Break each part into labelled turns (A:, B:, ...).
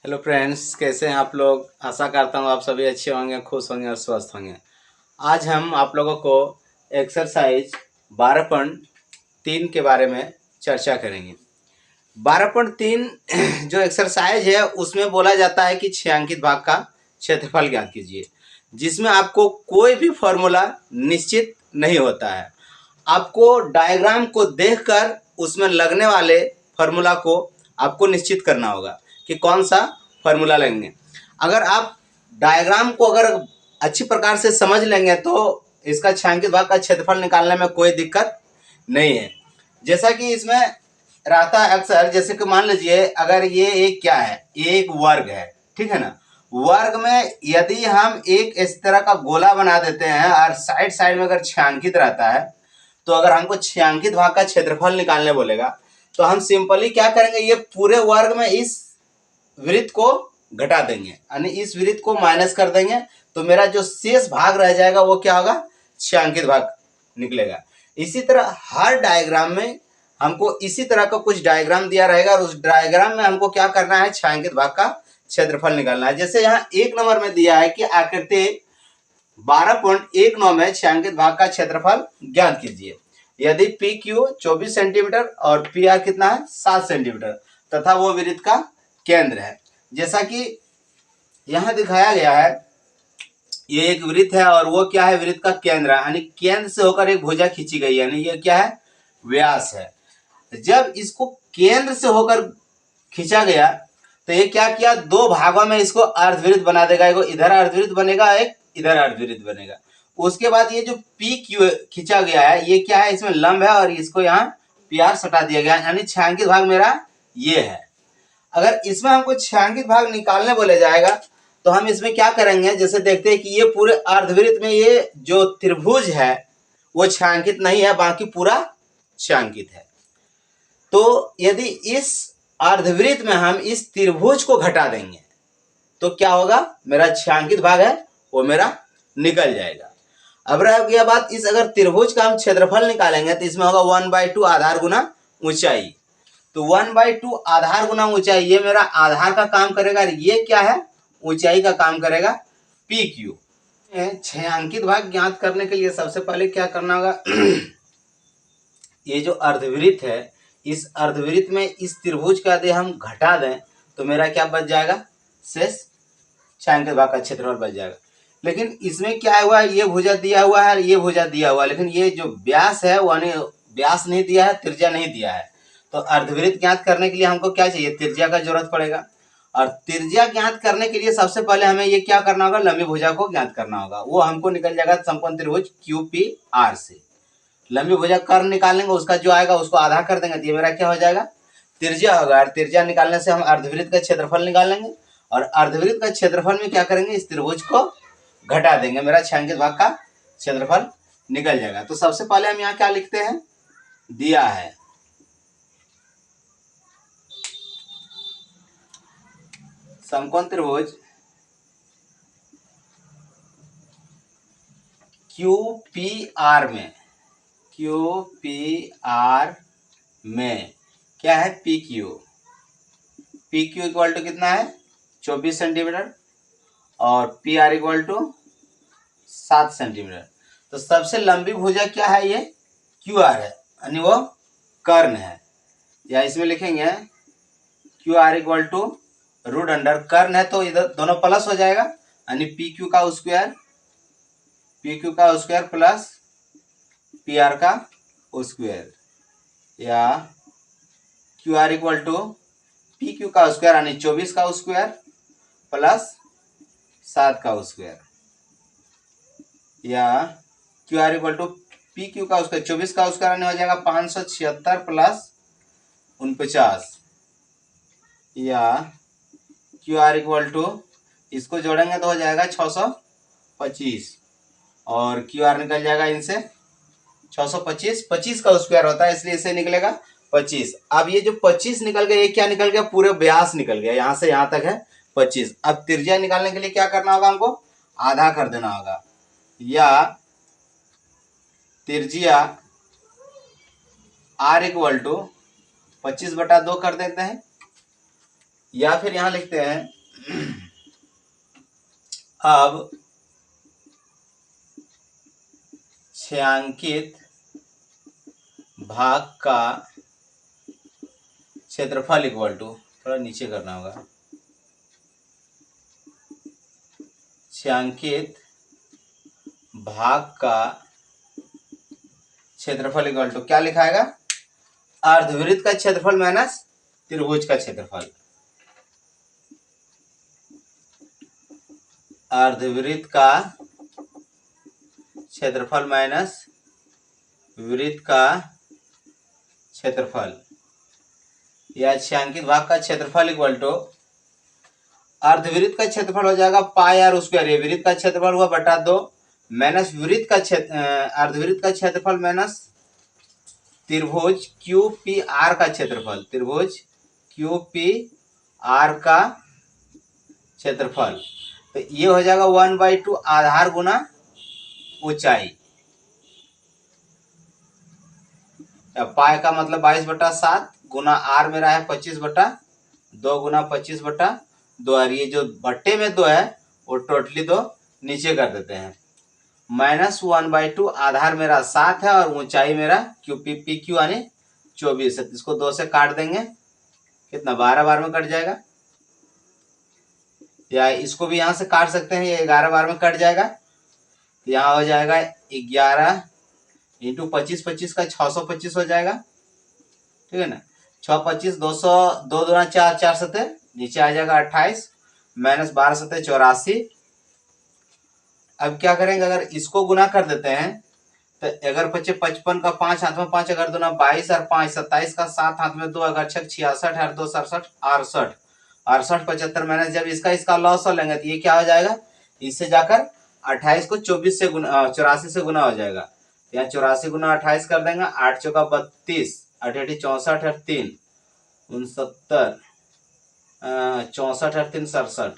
A: Hello friends, कैसे हैं आप लोग। आशा करता हूँ आप सभी अच्छे होंगे, खुश होंगे और स्वस्थ होंगे। आज हम आप लोगों को एक्सरसाइज 12.3 के बारे में चर्चा करेंगे। 12.3 जो एक्सरसाइज है उसमें बोला जाता है कि छायांकित भाग का क्षेत्रफल ज्ञात कीजिए, जिसमें आपको कोई भी फॉर्मूला निश्चित नहीं होता है। आपको डायग्राम को देखकर उसमें लगने वाले फॉर्मूला को आपको निश्चित करना होगा कि कौन सा फॉर्मूला लेंगे। अगर आप डायग्राम को अगर अच्छी प्रकार से समझ लेंगे तो इसका छायांकित भाग का क्षेत्रफल निकालने में कोई दिक्कत नहीं है। जैसा कि इसमें रहता है अक्सर, जैसे कि मान लीजिए अगर ये एक क्या है, ये एक वर्ग है, ठीक है ना। वर्ग में यदि हम एक इस तरह का गोला बना देते हैं और साइड साइड में अगर छायांकित रहता है, तो अगर हमको छायांकित भाग का क्षेत्रफल निकालने बोलेगा तो हम सिंपली क्या करेंगे, ये पूरे वर्ग में इस वृत्त को घटा देंगे, यानी इस वृत्त को माइनस कर देंगे, तो मेरा जो शेष भाग रह जाएगा वो क्या होगा, छायांकित भाग निकलेगा। इसी तरह हर डायग्राम में हमको इसी तरह का कुछ डायग्राम दिया रहेगा और उस डायग्राम में हमको क्या करना है, छायांकित भाग का क्षेत्रफल निकालना है। जैसे यहाँ 1 नंबर में दिया है कि आकृति 12.19 में छायांकित भाग का क्षेत्रफल ज्ञात कीजिए यदि पी क्यू 24 सेंटीमीटर और पी आर कितना है, 7 सेंटीमीटर तथा वो वृत्त का केंद्र है। जैसा कि यहाँ दिखाया गया है, ये एक वृत्त है और वो क्या है, वृत्त का केंद्र है, यानी केंद्र से होकर एक भुजा खींची गई है, यानी ये क्या है, व्यास है। जब इसको केंद्र से होकर खींचा गया तो ये क्या किया, दो भागों में इसको अर्धवृत्त बना देगा। एक इधर अर्धवृत्त बनेगा, एक इधर अर्धवृत्त बनेगा। उसके बाद ये जो पी क्यू खींचा गया है ये क्या है, इसमें लंब है और इसको यहाँ पी आर सटा दिया गया, यानी छायांकित भाग मेरा ये है। अगर इसमें हमको छायांकित भाग निकालने बोले जाएगा तो हम इसमें क्या करेंगे, जैसे देखते हैं कि ये पूरे अर्धवृत्त में ये जो त्रिभुज है वो छायांकित नहीं है, बाकी पूरा छायांकित है। तो यदि इस अर्धवृत्त में हम इस त्रिभुज को घटा देंगे तो क्या होगा, मेरा छायांकित भाग है वो मेरा निकल जाएगा। अब रह गया बात, इस अगर त्रिभुज का हम क्षेत्रफल निकालेंगे तो इसमें होगा 1/2 आधार गुना ऊंचाई। तो 1/2 आधार गुना ऊंचाई, ये मेरा आधार का काम करेगा, ये क्या है, ऊंचाई का काम करेगा, पी क्यू। छायांकित भाग ज्ञात करने के लिए सबसे पहले क्या करना होगा, ये जो अर्धवृत्त है, इस अर्धवृत्त में इस त्रिभुज का यदि हम घटा दें तो मेरा क्या बच जाएगा, शेष छायांकित भाग का क्षेत्रफल बच जाएगा। लेकिन इसमें क्या हुआ है, ये भुजा दिया हुआ है, ये भुजा दिया हुआ है, लेकिन ये जो व्यास है वो व्यास नहीं दिया है, त्रिज्या नहीं दिया है। तो अर्धवृत्त ज्ञात करने के लिए हमको क्या चाहिए, त्रिज्या का जरूरत पड़ेगा। और त्रिज्या ज्ञात करने के लिए सबसे पहले हमें ये क्या करना होगा, लंबी भुजा को ज्ञात करना होगा। वो हमको निकल जाएगा समकोण त्रिभुज क्यू पी आर से। लंबी भुजा कर्ण निकालेंगे, उसका जो आएगा उसको आधा कर देंगे तो ये मेरा क्या हो जाएगा, त्रिज्या होगा। और त्रिज्या निकालने से हम अर्धवृत्त का क्षेत्रफल निकाल लेंगे और अर्धवृत्त का क्षेत्रफल में क्या करेंगे, इस त्रिभुज को घटा देंगे, मेरा छायांकित भाग का क्षेत्रफल निकल जाएगा। तो सबसे पहले हम यहाँ क्या लिखते हैं, दिया है समकोण त्रिभुज क्यू पी आर में, क्यू पी आर में क्या है, P Q. P Q equal to कितना है, 24 सेंटीमीटर और P R equal to 7 centimetre. तो सबसे लंबी भुजा क्या है, ये क्यू आर है, यानी वो कर्ण है। या इसमें लिखेंगे Q R equal to root under, कर्ण है तो इधर दोनों प्लस हो जाएगा, यानी पी क्यू का स्क्वायर, पी क्यू का स्क्वायर प्लस पी आर का स्क्वायर, या Q R equal to P Q का स्क्वायर यानी 24 का स्क्वायर प्लस 7 का स्क्वायर, या Q R equal to P Q का स्क्वायर 24 का स्क्वायर यानी हो जाएगा 576 प्लस 49, या क्यू आर इक्वल टू इसको जोड़ेंगे तो हो जाएगा 625 और क्यू आर निकल जाएगा इनसे 625, 25 का स्क्वायर होता है इसलिए इसे निकलेगा 25। अब ये जो 25 निकल गया, ये क्या निकल गया, पूरे व्यास निकल गया, यहाँ से यहाँ तक है 25। अब त्रिज्या निकालने के लिए क्या करना होगा, हमको आधा कर देना होगा, या त्रिज्या आर इक्वल टू 25/2 कर देते हैं, या फिर यहां लिखते हैं अब छायांकित भाग का क्षेत्रफल इक्वल टू, थोड़ा नीचे करना होगा, छायांकित भाग का क्षेत्रफल इक्वल टू क्या लिखाएगा, अर्धवृत्त का क्षेत्रफल माइनस त्रिभुज का क्षेत्रफल। अर्धवृत्त का क्षेत्रफल माइनस वृत्त का क्षेत्रफल या छायांकित भाग का क्षेत्रफल इक्वल टू अर्धवृत्त का क्षेत्रफल हो जाएगा पाई आर स्क्वायर, ये वृत्त का क्षेत्रफल हुआ बटा 2 माइनस वृत्त का अर्धवृत्त का क्षेत्रफल माइनस त्रिभुज क्यू पी आर का क्षेत्रफल, त्रिभुज क्यू पी आर का क्षेत्रफल। तो ये हो जाएगा 1/2 आधार गुना ऊंचाई, पाई का मतलब 22/7 गुना आर मेरा है 25/2 गुना 25/2, और ये जो बट्टे में 2 है वो टोटली 2 नीचे कर देते हैं। माइनस 1/2 आधार मेरा 7 है और ऊंचाई मेरा क्यू पी क्यू यानी 24 है। इसको 2 से काट देंगे, कितना 12 बार में कट जाएगा, या इसको भी यहां से काट सकते हैं, ये 11 बार में कट जाएगा। तो यहाँ हो जाएगा 11 इंटू 25 का 625 हो जाएगा, ठीक है ना। 6 25 200, 2 दूना 4, 4 सतह नीचे आ जाएगा 28 माइनस 12 सतह 84। अब क्या करेंगे, अगर इसको गुना कर देते हैं तो अगर 55 का 5 हाथ में 5, अगर दूना 22 और 5 27 का 7 हाथ में 2, अगर 6 66 और 2 67 68 68 75 माइनस जब इसका लॉस हो लेंगे तो ये क्या हो जाएगा, इससे जाकर 28 को 24 से गुना 84 से गुना हो जाएगा। यहाँ 84 गुना 28 कर देंगे, 8 चौका 32, 8 64 और 3 69, 64 और 3 67,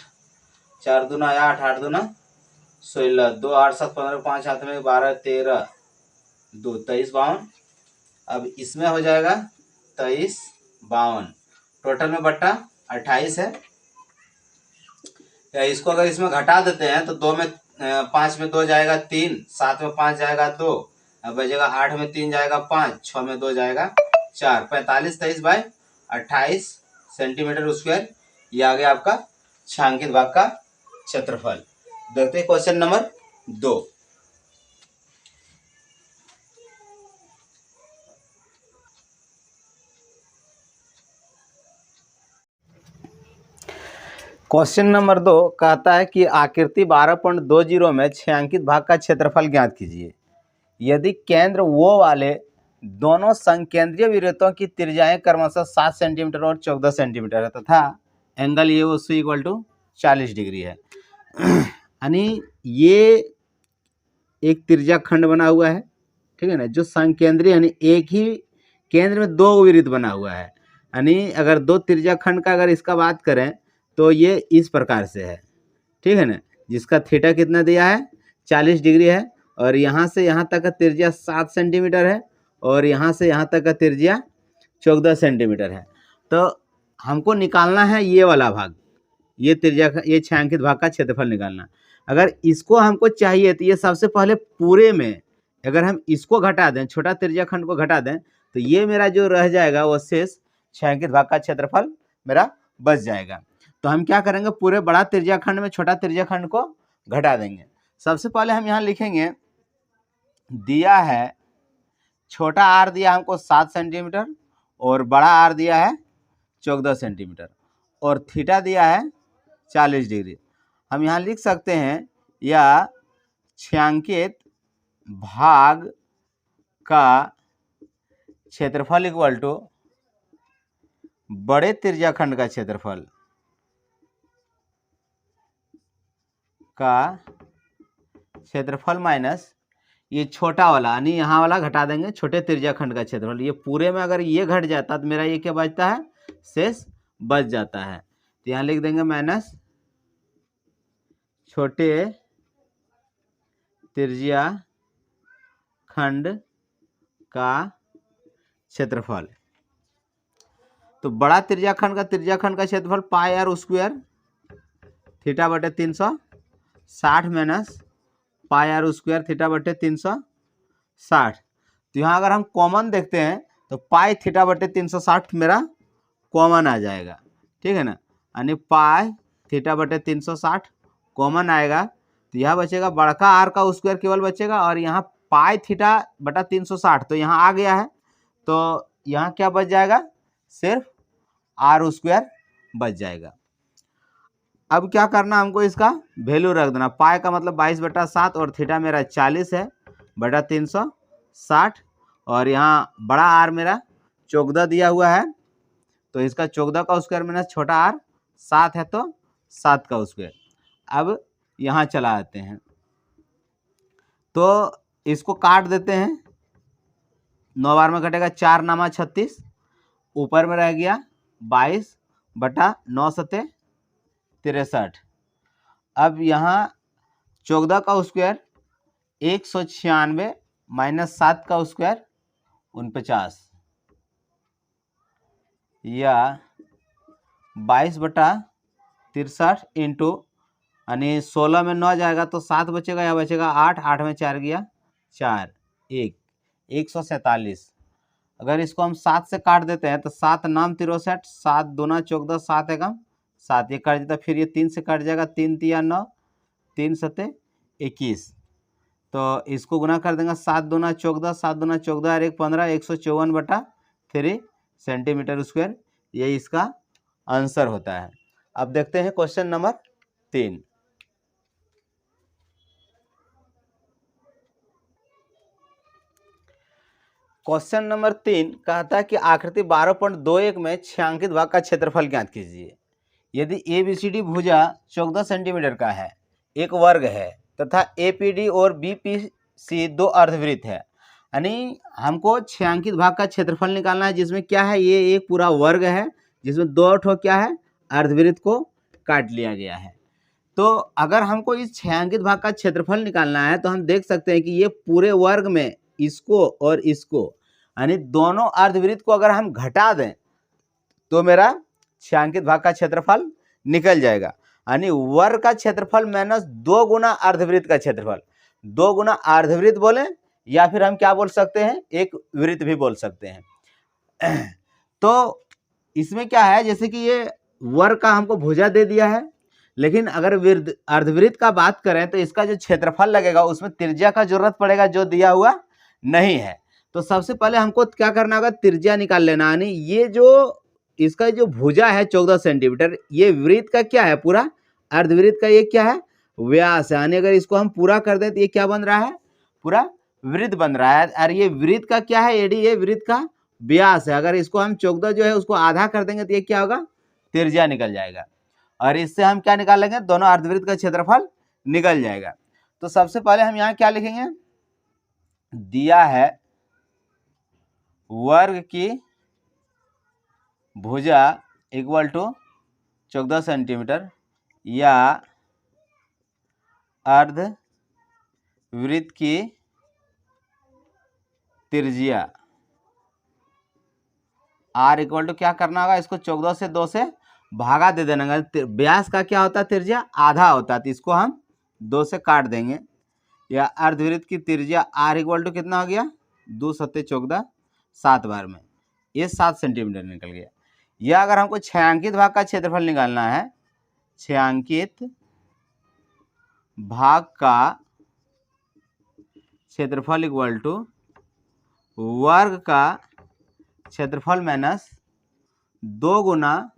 A: 4 दूना 8, 8 दूना 16, 2 8 7 15, 5 हाथ में 12 13 2 23 52। अब इसमें हो जाएगा 23 52, टोटल में बट्टा 28 है। या इसको अगर इसमें घटा देते हैं तो 2 में 5 में 2 जाएगा 3, 7 में 5 जाएगा 2, अब बचेगा 8 में 3 जाएगा 5, 6 में 2 जाएगा 4, 45 23/28 सेंटीमीटर स्क्वायर। ये आ गया आपका छायांकित भाग का क्षेत्रफल। देखते हैं क्वेश्चन नंबर 2। क्वेश्चन नंबर 2 कहता है कि आकृति 12.20 में छायांकित भाग का क्षेत्रफल ज्ञात कीजिए। यदि केंद्र वो वाले दोनों संकेंद्रीय वृत्तों की त्रिज्याएं क्रमशः 7 सेंटीमीटर और 14 सेंटीमीटर है तथा एंगल ये उससे इक्वल टू 40 डिग्री है, यानी ये एक त्रिज्या खंड बना हुआ है, ठीक है ना, जो संकेंद्रीय यानी एक ही केंद्र में 2 वृत्त बना हुआ है, यानी अगर 2 त्रिज्या खंड का अगर इसका बात करें तो ये इस प्रकार से है, ठीक है ना, जिसका थीटा कितना दिया है 40 डिग्री है, और यहाँ से यहाँ तक का त्रिज्या 7 सेंटीमीटर है, और यहाँ से यहाँ तक का त्रिज्या 14 सेंटीमीटर है। तो हमको निकालना है ये वाला भाग, ये त्रिज्या का, ये छायांकित भाग का क्षेत्रफल निकालना। अगर इसको हमको चाहिए तो ये सबसे पहले पूरे में अगर हम इसको घटा दें, छोटा त्रिज्या खंड को घटा दें, तो ये मेरा जो रह जाएगा वो शेष छायांकित भाग का क्षेत्रफल मेरा बच जाएगा। तो हम क्या करेंगे, पूरे बड़ा त्रिज्या खंड में छोटा त्रिज्या खंड को घटा देंगे। सबसे पहले हम यहाँ लिखेंगे, दिया है छोटा आर दिया हमको 7 सेंटीमीटर और बड़ा आर दिया है 14 सेंटीमीटर और थीटा दिया है 40 डिग्री। हम यहाँ लिख सकते हैं या छायांकित भाग का क्षेत्रफल इक्वल टू बड़े त्रिज्याखंड का क्षेत्रफल माइनस ये छोटा वाला, यानी यहाँ वाला घटा देंगे छोटे त्रिज्याखंड का क्षेत्रफल। ये पूरे में अगर ये घट जाता तो मेरा ये क्या बचता है, शेष बच जाता है। तो यहाँ लिख देंगे माइनस छोटे त्रिज्याखंड का क्षेत्रफल। तो बड़ा त्रिज्याखंड का क्षेत्रफल पाई आर स्क्वायर थीटा बटे 360 minus pi R square theta बटे 360। तो यहाँ अगर हम कॉमन देखते हैं तो पाई थीटा बटे 360 मेरा कॉमन आ जाएगा, ठीक है ना, यानी पाई थीटा बटे 360 कॉमन आएगा। तो यह बचेगा बड़का आर का स्क्वायर केवल बचेगा, और यहाँ पाई थीटा बटा 360 तो यहाँ आ गया है, तो यहाँ क्या बच जाएगा, सिर्फ आर स्क्वायर बच जाएगा। अब क्या करना, हमको इसका वैल्यू रख देना। पाई का मतलब 22/7 और थीटा मेरा 40 है बटा 360, और यहाँ बड़ा आर मेरा 14 दिया हुआ है, तो इसका 14 का स्क्वायर माइनस छोटा आर 7 है, तो 7 का स्क्वायर। अब यहाँ चला आते हैं, तो इसको काट देते हैं, 9 बार में कटेगा 4 नामा 36, ऊपर में रह गया 22/9 सते 63। अब यहाँ 14 का स्क्वायर 196 माइनस 7 का स्क्वायर 49, या 22/63 इंटू, यानी 16 में 9 जाएगा तो 7 बचेगा, या बचेगा 8, 8 में 4 गया 4, 147। अगर इसको हम 7 से काट देते हैं तो 7 नाम 63, 7 दूना 14, 7 एकम 7, ये कट जाता, फिर ये 3 से कट जाएगा, 3 तिया 9, 3 सते 21। तो इसको गुना कर देंगे, 7 दूना 14, 7 दूना 14 और 1 15, 154/3 सेंटीमीटर स्क्वायर। ये इसका आंसर होता है। अब देखते हैं क्वेश्चन नंबर 3। क्वेश्चन नंबर 3 कहता है कि आकृति 12.21 में छायांकित भाग का क्षेत्रफल ज्ञात कीजिए। यदि ABCD भुजा 14 सेंटीमीटर का है, एक वर्ग है, तथा APD और BPC दो अर्धवृत्त है, यानी हमको छायांकित भाग का क्षेत्रफल निकालना है, जिसमें क्या है, ये एक पूरा वर्ग है जिसमें दो ठो क्या है, अर्धवृत्त को काट लिया गया है। तो अगर हमको इस छायांकित भाग का क्षेत्रफल निकालना है तो हम देख सकते हैं कि ये पूरे वर्ग में इसको और इसको, यानी दोनों अर्धवृत्त को अगर हम घटा दें तो मेरा छायांकित भाग का क्षेत्रफल निकल जाएगा, यानी वर्ग का क्षेत्रफल माइनस 2 गुना अर्धवृत्त का क्षेत्रफल। 2 गुना अर्धवृत्त बोले, या फिर हम क्या बोल सकते हैं, एक वृत्त भी बोल सकते हैं। तो इसमें क्या है, जैसे कि ये वर्ग का हमको भुजा दे दिया है, लेकिन अगर अर्धवृत्त का बात करें तो इसका जो क्षेत्रफल लगेगा उसमें त्रिज्या का जरूरत पड़ेगा, जो दिया हुआ नहीं है। तो सबसे पहले हमको क्या करना होगा, त्रिज्या निकाल लेना, यानी ये जो इसका जो भुजा है 14 सेंटीमीटर, ये वृत्त का क्या है, पूरा अर्धवृत्त का ये क्या है, व्यास है, यानी अगर इसको हम पूरा कर दें तो ये क्या बन रहा है, पूरा वृत्त बन रहा है। और ये वृत्त का क्या है, एडी, ये वृत्त का व्यास है। अगर इसको हम 14 जो है उसको आधा कर देंगे तो ये क्या होगा, त्रिज्या निकल जाएगा, और इससे हम क्या निकाल लेंगे, दोनों अर्धवृत्त का क्षेत्रफल निकल जाएगा। तो सबसे पहले हम यहाँ क्या लिखेंगे, दिया है वर्ग की भुजा इक्वल टू 14 सेंटीमीटर, या अर्धवृत्त की त्रिज्या आर इक्वल टू क्या करना होगा, इसको 14 से 2 से भागा दे देना। व्यास का क्या होता है, त्रिज्या आधा होता है, तो इसको हम 2 से काट देंगे, या अर्धवृत्त की त्रिज्या आर इक्वल टू कितना हो गया, 2 सत्ते 14, 7 बार में ये 7 सेंटीमीटर निकल गया। या अगर हमको छायांकित भाग का क्षेत्रफल निकालना है, छायांकित भाग का क्षेत्रफल इक्वल टू वर्ग का क्षेत्रफल माइनस 2 गुना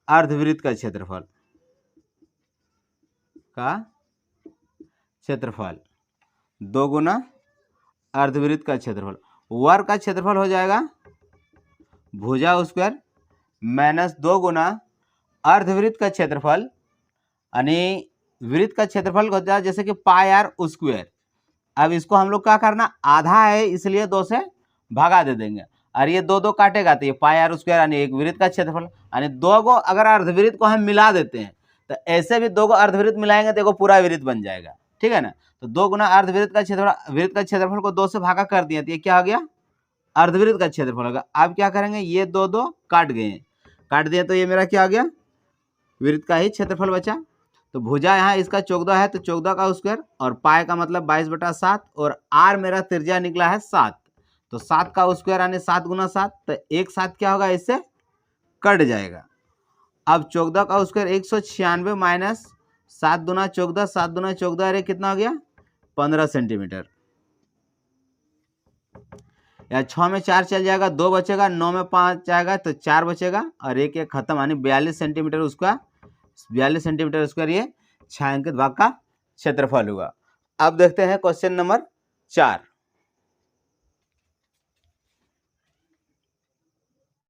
A: अर्धवृत्त का क्षेत्रफल 2 गुना अर्धवृत्त का क्षेत्रफल। वर्ग का क्षेत्रफल हो जाएगा भुजा स्क्वायर माइनस 2 गुना अर्धवृत्त का क्षेत्रफल, यानी वृत्त का क्षेत्रफल होता है जैसे कि पाई आर स्क्वायर। अब इसको हम लोग क्या करना, आधा है इसलिए 2 से भागा दे देंगे, और ये 2 काटेगा तो ये पाई आर स्क्वायर, यानी एक वृत्त का क्षेत्रफल, यानी 2 को अगर अर्धवृत्त को हम मिला देते हैं तो ऐसे भी 2 को अर्धवृत्त मिलाएंगे तो पूरा वृत्त बन जाएगा, ठीक है ना। तो 2 गुना अर्धवृत्त का क्षेत्रफल, वृत्त का क्षेत्रफल को 2 से भागा कर दिया तो ये क्या हो गया, अर्धवृत्त का क्षेत्रफल होगा। अब क्या करेंगे, ये दो दो काट गए, काट दिए तो ये मेरा क्या आ गया, वृत्त का ही क्षेत्रफल बचा। तो भुजा यहाँ इसका 14 है तो 14 का स्क्वायर, और पाई का मतलब 22/7, और आर मेरा त्रिज्या निकला है 7, तो 7 का स्क्वायर यानी 7 गुना 7, तो एक 7 क्या होगा, इससे कट जाएगा। अब 14 का स्क्वायर 196 माइनस 7 दुना 14, 7 दुना 14, अरे कितना हो गया, 15 सेंटीमीटर। या 6 में 4 चल जाएगा, 2 बचेगा, 9 में 5 जाएगा तो 4 बचेगा, और एक एक खत्म, यानी 42 सेंटीमीटर उसका, 42 सेंटीमीटर स्क्वायर ये छायांकित भाग का क्षेत्रफल हुआ। अब देखते हैं क्वेश्चन नंबर 4।